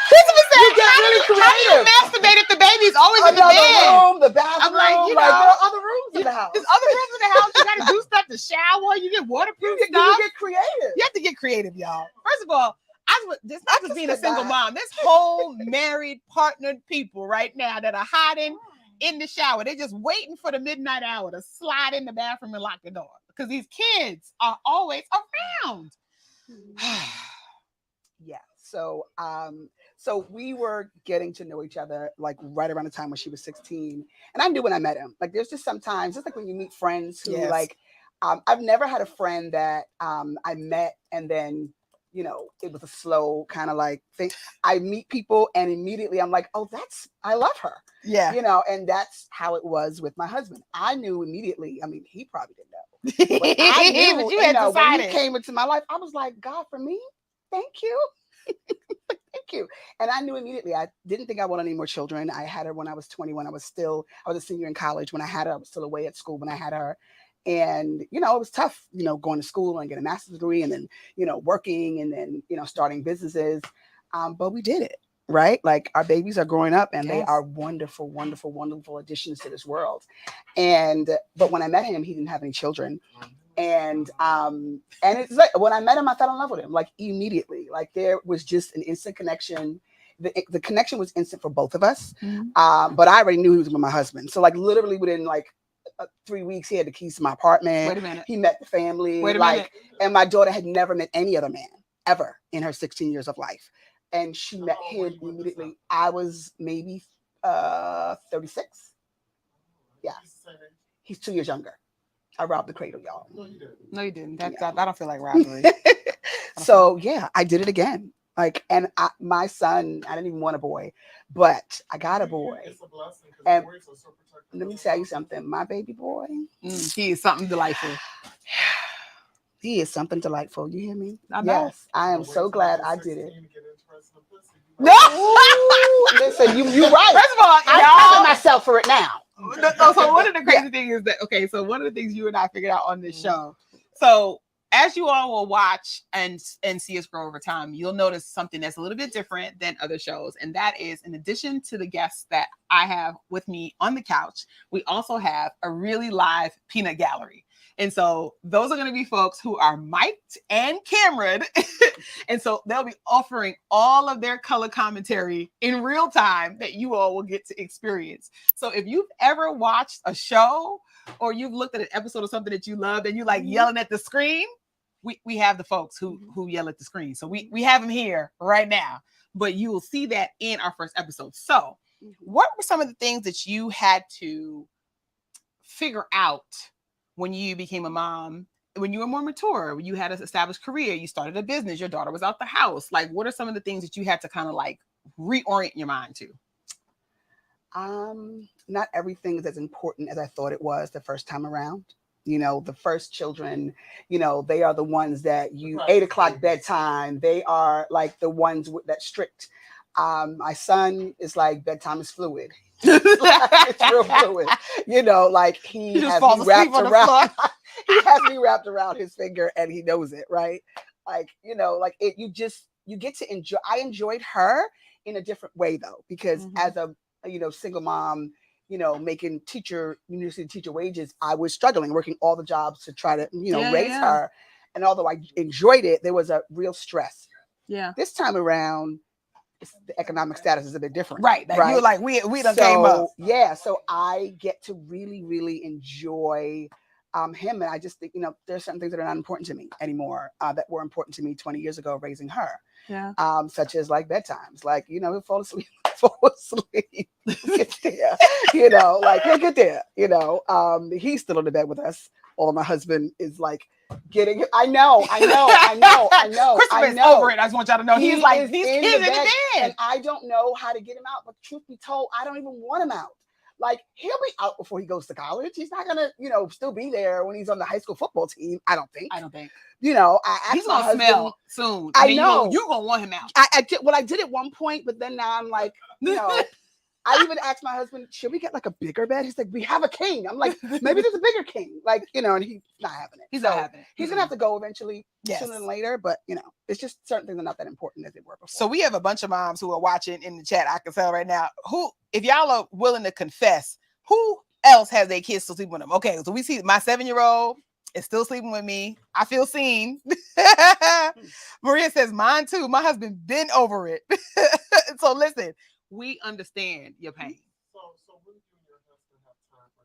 Christopher said, You get really how do you masturbate if the baby's always in the Another bed? room, the bathroom. I'm like, you there know, are other rooms in the house. There's other rooms in the house. You gotta do stuff to shower. You get waterproof You stuff. get creative. You have to get creative, y'all. First of all, this not just being a said single that. mom. There's whole married, partnered people right now that are hiding in the shower. They're just waiting for the midnight hour to slide in the bathroom and lock the door because these kids are always around. Yeah. So so we were getting to know each other like right around the time when she was 16. And I knew when I met him. Like there's just sometimes, just like when you meet friends who like I've never had a friend that I met and then, you know, it was a slow kind of like thing. I meet people and immediately I'm like, oh, I love her. Yeah. You know, and that's how it was with my husband. I knew immediately. I mean, he probably didn't know. But I knew, But you had know, when decided. he came into my life, I was like, God, for me, thank you. Thank you. And I knew immediately. I didn't think I wanted any more children. I had her when I was 21. I was a senior in college when I had her. I was still away at school when I had her. And, you know, it was tough, you know, going to school and getting a master's degree and then, you know, working and then, you know, starting businesses. But we did it. right? Like our babies are growing up and they Yes. are wonderful, wonderful, wonderful additions to this world. But when I met him, he didn't have any children. And it's like when I met him, I fell in love with him like immediately. Like there was just an instant connection. The connection was instant for both of us. But I already knew he was with my husband. So like literally within like 3 weeks, he had the keys to my apartment. Wait a minute. He met the family. Wait a minute. And my daughter had never met any other man ever in her 16 years of life. And she met him immediately. I was maybe 36. Yeah. He's 2 years younger. I robbed the cradle, y'all. No, you didn't. That I don't feel like robbery. So yeah, I did it again. Like, and my son, I didn't even want a boy, but I got a boy. It's a blessing. And let me tell you something. My baby boy, He is something delightful. he is something delightful. You hear me? I know. Yes, I am so glad I did it. No, Listen, you right. First of all, I'm kicking myself for it now. So one of the crazy things is that so one of the things you and I figured out on this show. So as you all will watch and see us grow over time, you'll notice something that's a little bit different than other shows, and that is, in addition to the guests that I have with me on the couch, we also have a really live peanut gallery. And so those are going to be folks who are mic'd and cameraed. And so they'll be offering all of their color commentary in real time that you all will get to experience. So if you've ever watched a show or you've looked at an episode of something that you loved and you like yelling at the screen, we have the folks who yell at the screen. So we have them here right now, but you will see that in our first episode. So what were some of the things that you had to figure out when you became a mom, when you were more mature, when you had an established career, you started a business, your daughter was out the house? Like, what are some of the things that you had to kind of like reorient your mind to? Not everything is as important as I thought it was the first time around. You know, the first children, you know, they are the ones that 8 o'clock bedtime. They are like the ones that strict. My son is like bedtime is fluid. It's real fluid. You know, like he has me wrapped around. He has me wrapped around his finger and he knows it, right? Like, you know, like you get to enjoy. I enjoyed her in a different way though, because as a single mom, you know, making university teacher wages, I was struggling, working all the jobs to try to, raise her. And although I enjoyed it, there was a real stress. Yeah. This time around, the economic status is a bit different. Right. Like you were like, we done came up. Yeah. So I get to really, really enjoy him. And I just think, there's certain things that are not important to me anymore that were important to me 20 years ago, raising her. Yeah. Such as like bedtimes, like, he'll fall asleep. Get there, he'll get there, he's still in the bed with us. Although my husband is like getting, I know. Christopher's over it. I just want y'all to know he's like, these kids in the bed. And I don't know how to get him out, but truth be told, I don't even want him out. Like, he'll be out before he goes to college. He's not gonna, still be there when he's on the high school football team. I don't think. He's gonna smell soon. I know you're gonna want him out. I did at one point, but then now I'm like, I even asked my husband, should we get like a bigger bed? He's like, we have a king. I'm like, maybe there's a bigger king. Like, and he's not having it. He's not having it. He's gonna have to go eventually, sooner than later. But it's just certain things are not that important as they were before. So we have a bunch of moms who are watching in the chat. I can tell right now, if y'all are willing to confess, who else has their kids still sleeping with them? Okay, so we see my 7-year-old is still sleeping with me. I feel seen. Maria says, mine too. My husband been over it. So listen, we understand your pain. So when do you and your husband have time for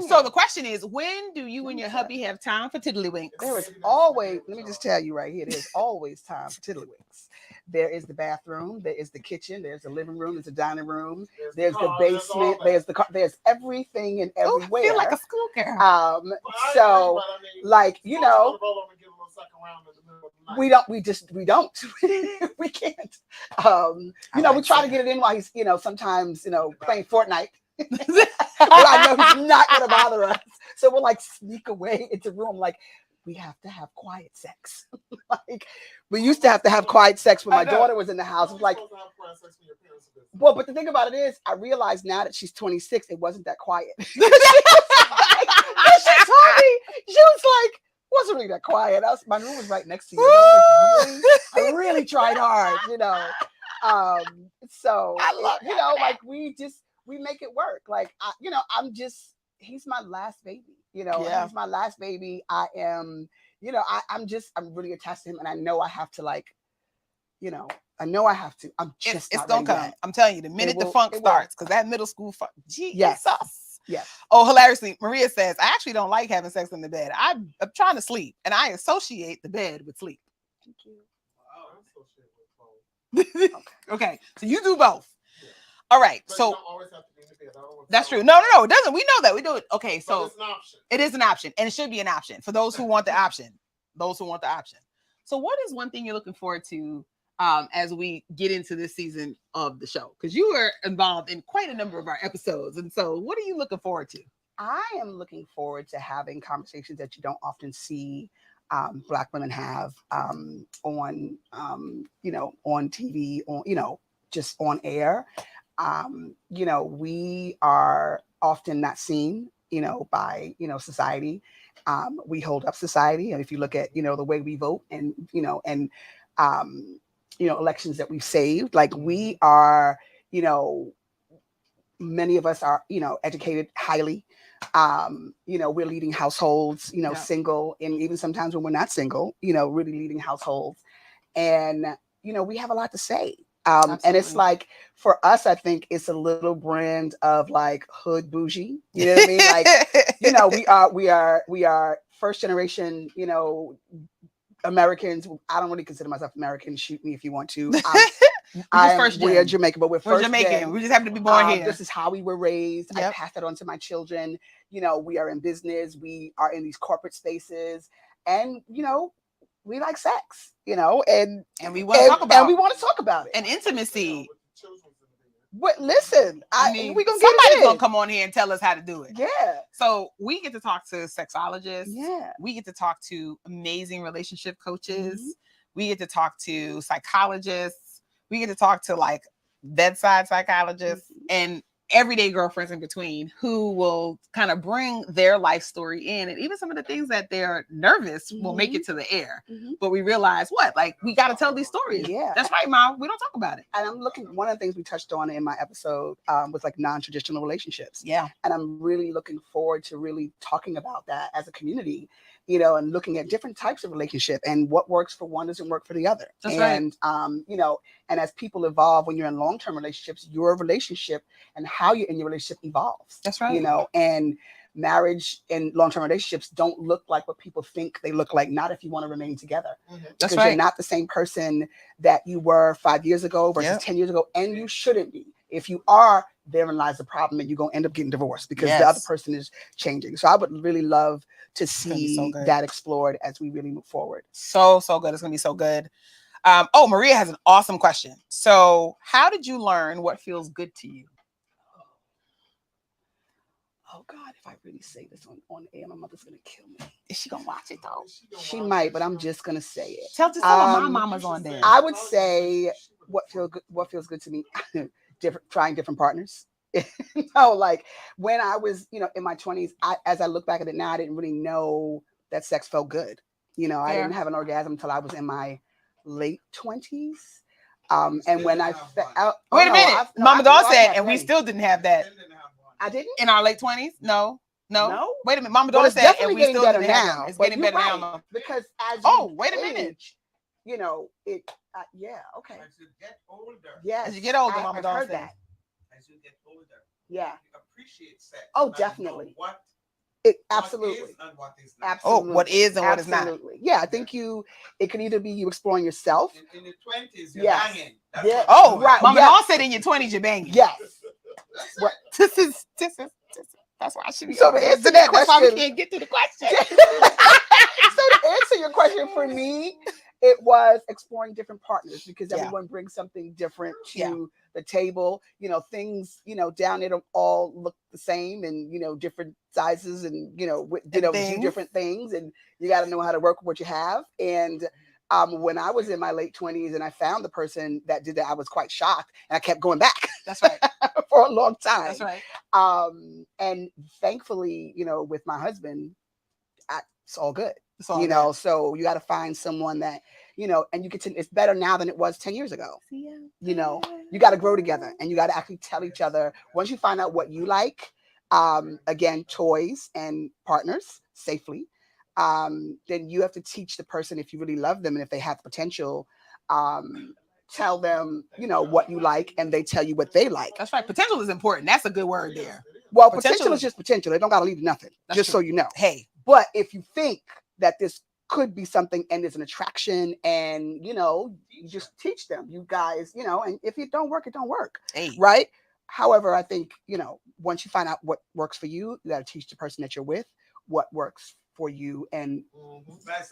tiddlywinks? So the question is, when do you and your hubby have time for tiddlywinks? There is always, let me just tell you right here, there's always time for tiddlywinks. There is the bathroom, there is the kitchen, there's the living room, there's the dining room, there's the basement, there's the car, there's everything and everywhere. I feel like a schoolgirl. So, like, we don't. We can't. We try to get it in while he's, sometimes, playing Fortnite. I know he's not going to bother us. So we'll like sneak away into room. Like, we have to have quiet sex. Like, we used to have quiet sex when my daughter was in the house. It was like, well, but the thing about it is, I realize now that she's 26, it wasn't that quiet. She told me, she was like, wasn't really that quiet. My room was right next to you. I really tried hard, So I love you know, like we make it work. Like you know, he's my last baby. You know, Yeah. he's my last baby. I am, you know, I'm really attached to him, and I know I have to like, you know, I know I have to. I'm just It's not gonna ready come. yet. I'm telling you, the minute the will- funk it will. starts, because that middle school funk, Jesus. Yes. Oh, hilariously, Maria says, I actually don't like having sex in the bed. I'm trying to sleep, and I associate the bed with sleep. Thank you. Okay, so you do both. Yeah. All right, But so you don't always have to be in the bed. I don't want to that's tell true. you No, that. it doesn't. We know that. We do it. Okay, But so it's an option. it is an option, and it should be an option for those who want the option. Those who want the option. So, what is one thing you're looking forward to as we get into this season of the show? Because you were involved in quite a number of our episodes, and so what are you looking forward to? I am looking forward to having conversations that you don't often see Black women have on, you know, on TV, on, you know, just on air. You know, we are often not seen, you know, by, you know, society. We hold up society. And if you look at, you know, the way we vote and, you know, elections that we've saved, like we are, you know, many of us are, you know, educated highly. You know, we're leading households, you know, Yeah. single, and even sometimes when we're not single, you know, really leading households. And, you know, we have a lot to say. And it's Absolutely. like for us, I think it's a little brand of like hood bougie. You know what I mean? Like, you know, we are first generation, you know, Americans. I don't really consider myself American. Shoot me if you want to. We are Jamaican, but we're We're first Jamaican. gen. We just happen to be born here. This is how we were raised. I Yep. pass that on to my children. You know, we are in business. We are in these corporate spaces, and you know, we like sex. You know, and we want to talk about we want to talk about it. and intimacy. But listen, I mean, we gonna somebody's get it gonna in. come on here and tell us how to do it. Yeah, So we get to talk to sexologists. yeah. We get to talk to amazing relationship coaches. Mhm. We get to talk to psychologists. We get to talk to like bedside psychologists and everyday girlfriends in between who will kind of bring their life story in, and even some of the things that they're nervous will make it to the air. But we realize what, like, we got to tell these stories. Yeah. That's right, Mom. We don't talk about it. And I'm looking. One of the things we touched on in my episode was like non-traditional relationships. Yeah. And I'm really looking forward to really talking about that as a community, you know, and looking at different types of relationship and what works for one doesn't work for the other. That's right. And you know, and as people evolve, when you're in long-term relationships, your relationship and how you're in your relationship evolves. That's right. You know, and marriage and long-term relationships don't look like what people think they look like. Not if you want to remain together. That's Because right. you're not the same person that you were 5 years ago versus Yep. 10 years ago, and you shouldn't be. If you are, therein lies the problem, and you're going to end up getting divorced because the other Yes. person is changing. So I would really love to gonna be so see good. that explored as we really move forward. So good. It's gonna be so good. Maria has an awesome question. So, how did you learn what feels good to you? Oh God, if I really say this on air, my mother's gonna kill me. Is she gonna watch it though? She might, but I'm just gonna say it. Tell her my Um, mama's on there. I would say what feels good to me, trying different partners. No, like when I was, you know, in my 20s, as I look back at it now, I didn't really know that sex felt good. You know, I Fair. didn't have an orgasm until I was in my late 20s. And when I felt, Wait a minute. Mama Dawn said, and we still didn't have that I didn't. in our late 20s. No. No? Wait a minute. Mama Well, Dawn it's said, and definitely we getting still better didn't have now. them. It's but getting you're better now, right, Mama. because as Oh, you wait a minute. age, you know it. Yeah. Okay. As you get older, Yes. As you get older, Mama I've Dawn heard said. that. as you get older, Yeah. you appreciate sex. Oh, and know definitely. What Absolutely. is and what is not. Absolutely. Oh, what is and what is not. Absolutely. Yeah, I think it can either be you exploring yourself. In the 20s, you're Yes. hanging. That's Yeah. what Oh, you're right. doing. Mama Yes. Dawn said in your 20s you're banging. Yes. Right. This is that's why she be So over to there. answer that That's why we question- can't get to the question. So to answer your question, for me, it was exploring different partners because Yeah. everyone brings something different to Yeah. the table. You know, things, you know, down there don't all look the same, and you know, different sizes, and you know, do things. different things, and you got to know how to work with what you have. And when I was in my late 20s and I found the person that did that, I was quite shocked, and I kept going back That's right. for a long time. That's right. And thankfully, you know, with my husband, it's all good. It's all You good. know, so you got to find someone that, and you get to, it's better now than it was 10 years ago. You got to grow together, and you got to actually tell each other once you find out what you like, again, toys and partners safely, then you have to teach the person, if you really love them and if they have potential, tell them, what you like, and they tell you what they like. That's right. Potential is important. That's a good word there. Well, potential is just potential. They don't got to leave nothing, just true. so you know. Hey, but if you think that this could be something and there's an attraction, and you just teach them, you guys, and if it don't work, it don't work. Hey. Right. However, I think, once you find out what works for you, you got to teach the person that you're with what works for you, and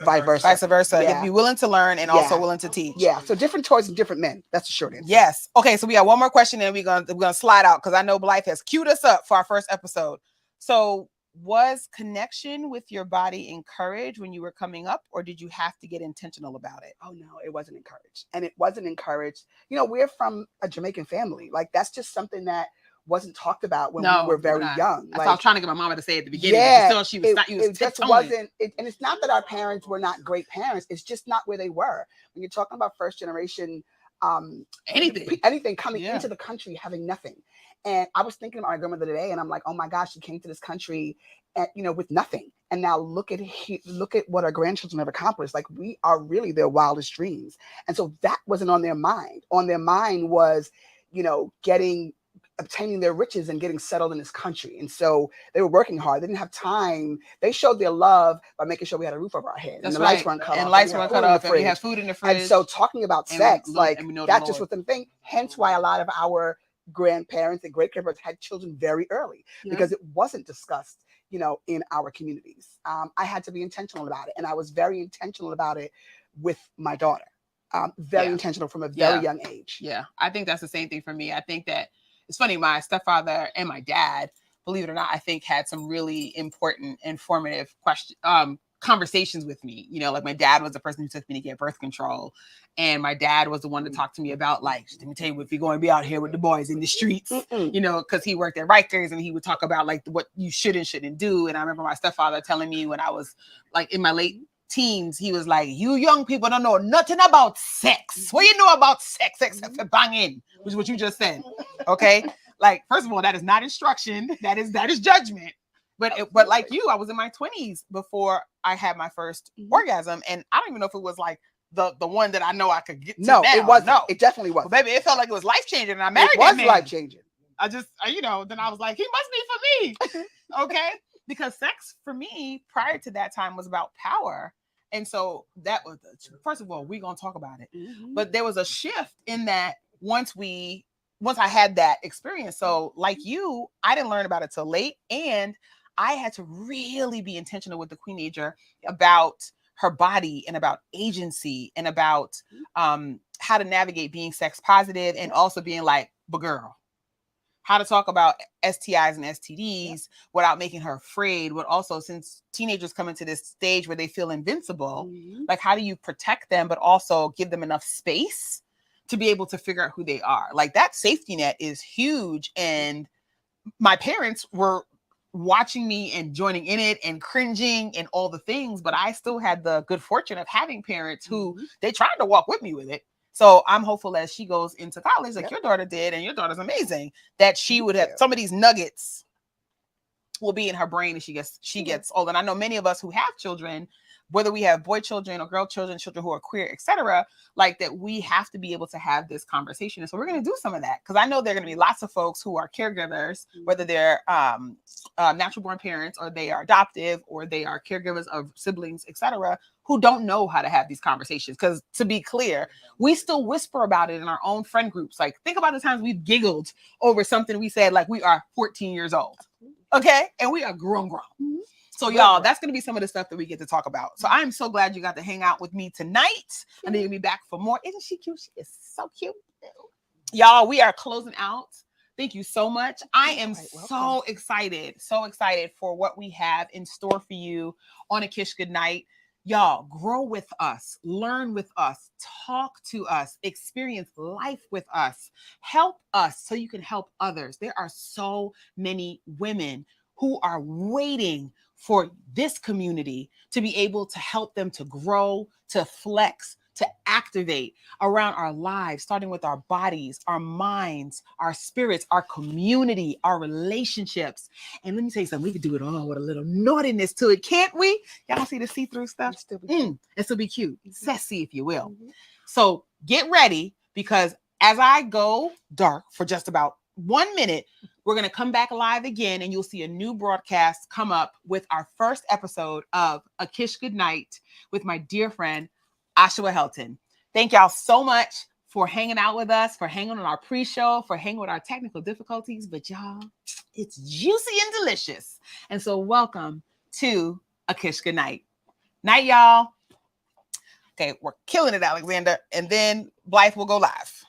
vice versa. Yeah. Be willing to learn and also willing to teach. Yeah. So different toys and different men. That's the short answer. Yes. Okay. So we got one more question, and we're gonna slide out because I know Blythe has queued us up for our first episode. So, was connection with your body encouraged when you were coming up, or did you have to get intentional about it? Oh no, it wasn't encouraged. And it wasn't encouraged. We're from a Jamaican family. Like, that's just something that wasn't talked about when we were very young. I was trying to get my mama to say at the beginning. Yeah, but still, it just wasn't. And it's not that our parents were not great parents. It's just not where they were. When you're talking about first generation, anything coming into the country having nothing. And I was thinking about my grandmother today, and I'm like, oh my gosh, she came to this country, with nothing. And now look at what our grandchildren have accomplished. Like, we are really their wildest dreams. And so that wasn't on their mind. On their mind was, obtaining their riches and getting settled in this country. And so they were working hard. They didn't have time. They showed their love by making sure we had a roof over our head. That's and the right. lights weren't cut off. And lights weren't cut off. And we had food in the fridge. And so talking about sex, that just was the thing. Hence why a lot of our grandparents and great-grandparents had children very early, because it wasn't discussed, in our communities. I had to be intentional about it. And I was very intentional about it with my daughter. Very intentional from a very young age. Yeah. I think that's the same thing for me. I think that it's funny, my stepfather and my dad, believe it or not, I think had some really important, informative conversations with me. Like, my dad was the person who took me to get birth control. And my dad was the one to talk to me about, like, let me tell you, if you're going to be out here with the boys in the streets, because he worked at Rikers, and he would talk about, like, what you should and shouldn't do. And I remember my stepfather telling me when I was, like, in my late teens, he was like, you young people don't know nothing about sex. What you know about sex except for banging, which is what you just said. Okay. Like, first of all, that is not instruction. That is judgment. But like you, I was in my 20s before I had my first orgasm. And I don't even know if it was like the one that I know I could get to. No, now. it wasn't. No, it definitely wasn't. But baby, it felt like it was life-changing. And I married that man. It was life-changing. I just, then I was like, he must be for me. Okay. Because sex for me prior to that time was about power. And so that was, first of all, we're going to talk about it. But there was a shift in that once I had that experience. So like you, I didn't learn about it till late. And I had to really be intentional with the queenager about her body and about agency and about how to navigate being sex positive and also being like, but girl, how to talk about STIs and STDs without making her afraid. But also, since teenagers come into this stage where they feel invincible, like, how do you protect them, but also give them enough space to be able to figure out who they are? Like, that safety net is huge. And my parents were watching me and joining in it and cringing and all the things, but I still had the good fortune of having parents who they tried to walk with me with it. So I'm hopeful as she goes into college, like your daughter did, and your daughter's amazing, that she would have some of these nuggets will be in her brain as she gets older. And I know many of us who have children, whether we have boy children or girl children, children who are queer, etc., like that we have to be able to have this conversation. And so we're going to do some of that, because I know there are going to be lots of folks who are caregivers, whether they're natural born parents or they are adoptive or they are caregivers of siblings, etc., who don't know how to have these conversations. Because to be clear, we still whisper about it in our own friend groups. Like, think about the times we've giggled over something we said, like we are 14 years old. Okay. And we are grown. So y'all, that's going to be some of the stuff that we get to talk about. So I'm so glad you got to hang out with me tonight. And then you'll be back for more. Isn't she cute? She is so cute. Y'all, we are closing out. Thank you so much. I am so excited for what we have in store for you on A Kish Goodnight. Y'all, grow with us, learn with us, talk to us, experience life with us, help us so you can help others. There are so many women who are waiting for this community to be able to help them to grow, to flex, to activate around our lives, starting with our bodies, our minds, our spirits, our community, our relationships. And let me tell you something, we could do it all with a little naughtiness to it, can't we? Y'all see the see-through stuff? And still be cute, sassy, if you will. So get ready, because as I go dark for just about 1 minute, we're going to come back live again, and you'll see a new broadcast come up with our first episode of A Kish Goodnight with my dear friend, Ashua Helton. Thank y'all so much for hanging out with us, for hanging on our pre-show, for hanging with our technical difficulties. But y'all, it's juicy and delicious. And so welcome to A Kish Goodnight. Night, y'all. Okay, we're killing it, Alexander. And then Blythe will go live.